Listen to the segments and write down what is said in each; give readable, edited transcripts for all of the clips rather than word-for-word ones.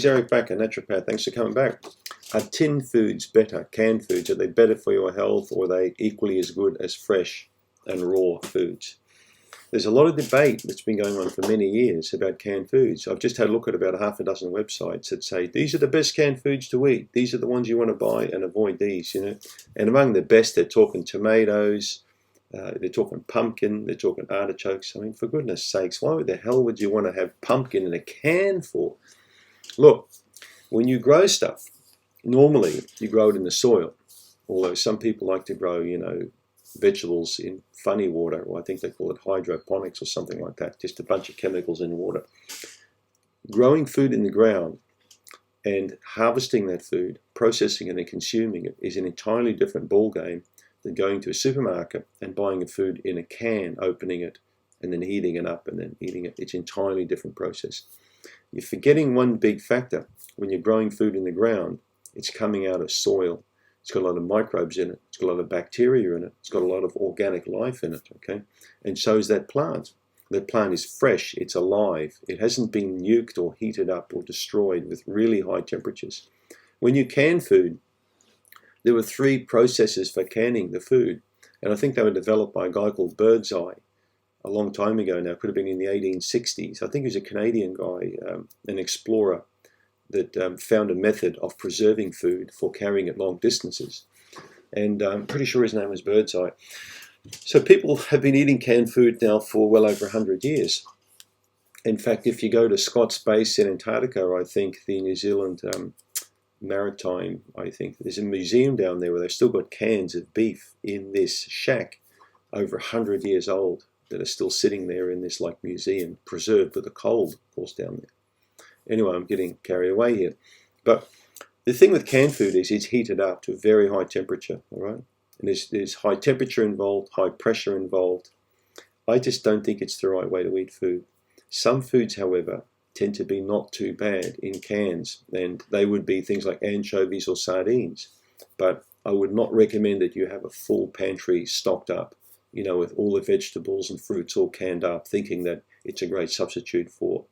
Eric back, a naturopath. Thanks for coming back. Are tin foods better, canned foods? Are they better for your health, or are they equally as good as fresh and raw foods? There's a lot of debate that's been going on for many years about canned foods. I've just had a look at about half a dozen websites that say these are the best canned foods to eat. These are the ones you want to buy, and avoid these. And among the best, they're talking tomatoes, they're talking pumpkin, they're talking artichokes. I mean, for goodness sakes, why the hell would you want to have pumpkin in a can for? Look, when you grow stuff, normally you grow it in the soil, although some people like to grow, vegetables in funny water, or I think they call it hydroponics or something like that, just a bunch of chemicals in water. Growing food in the ground and harvesting that food, processing it and consuming it is an entirely different ballgame than going to a supermarket and buying a food in a can, opening it, and then heating it up and then eating it. It's an entirely different process. You're forgetting one big factor. When you're growing food in the ground, it's coming out of soil. It's got a lot of microbes in it. It's got a lot of bacteria in it. It's got a lot of organic life in it, okay? And so is that plant. That plant is fresh. It's alive. It hasn't been nuked or heated up or destroyed with really high temperatures. When you can food, there were 3 processes for canning the food. And I think they were developed by a guy called Birdseye a long time ago now. It could have been in the 1860s. I think he was a Canadian guy, an explorer, that found a method of preserving food for carrying it long distances. And I'm pretty sure his name was Birdseye. So people have been eating canned food now for well over 100 years. In fact, if you go to Scott's Base in Antarctica, I think the New Zealand Maritime, I think there's a museum down there where they've still got cans of beef in this shack over 100 years old that are still sitting there in this museum, preserved with the cold, of course, down there. Anyway, I'm getting carried away here. But the thing with canned food is it's heated up to a very high temperature, all right? And there's high temperature involved, high pressure involved. I just don't think it's the right way to eat food. Some foods, however, tend to be not too bad in cans, and they would be things like anchovies or sardines. But I would not recommend that you have a full pantry stocked up, with all the vegetables and fruits all canned up, thinking that it's a great substitute for,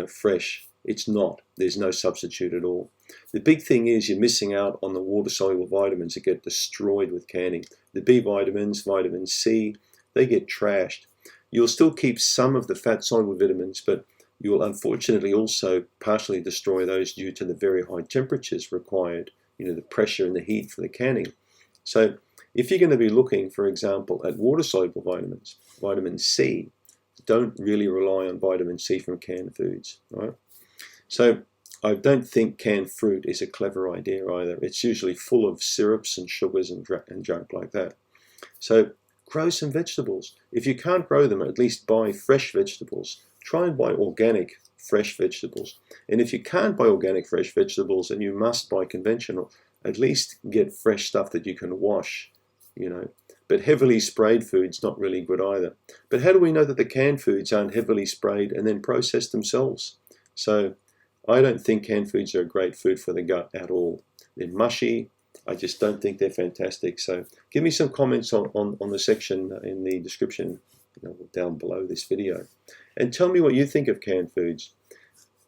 fresh. It's not. There's no substitute at all. The big thing is you're missing out on the water-soluble vitamins that get destroyed with canning. The B vitamins, vitamin C, they get trashed. You'll still keep some of the fat-soluble vitamins, but you'll unfortunately also partially destroy those due to the very high temperatures required, the pressure and the heat for the canning. So if you're going to be looking, for example, at water-soluble vitamins, vitamin C, don't really rely on vitamin C from canned foods, right? So I don't think canned fruit is a clever idea either. It's usually full of syrups and sugars and junk like that. So grow some vegetables. If you can't grow them, at least buy fresh vegetables. Try and buy organic fresh vegetables. And if you can't buy organic fresh vegetables and you must buy conventional, at least get fresh stuff that you can wash, But heavily sprayed food's not really good either. But how do we know that the canned foods aren't heavily sprayed and then processed themselves? So I don't think canned foods are a great food for the gut at all. They're mushy. I just don't think they're fantastic. So give me some comments on the section in the description down below this video. And tell me what you think of canned foods.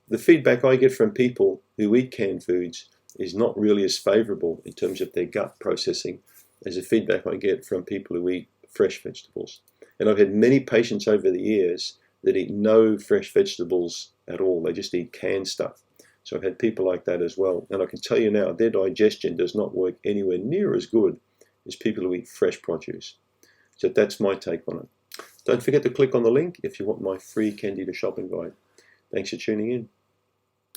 The feedback I get from people who eat canned foods is not really as favorable in terms of their gut processing as the feedback I get from people who eat fresh vegetables. And I've had many patients over the years that eat no fresh vegetables at all. They just eat canned stuff. So I've had people like that as well. And I can tell you now, their digestion does not work anywhere near as good as people who eat fresh produce. So that's my take on it. Don't forget to click on the link if you want my free Candida shopping guide. Thanks for tuning in.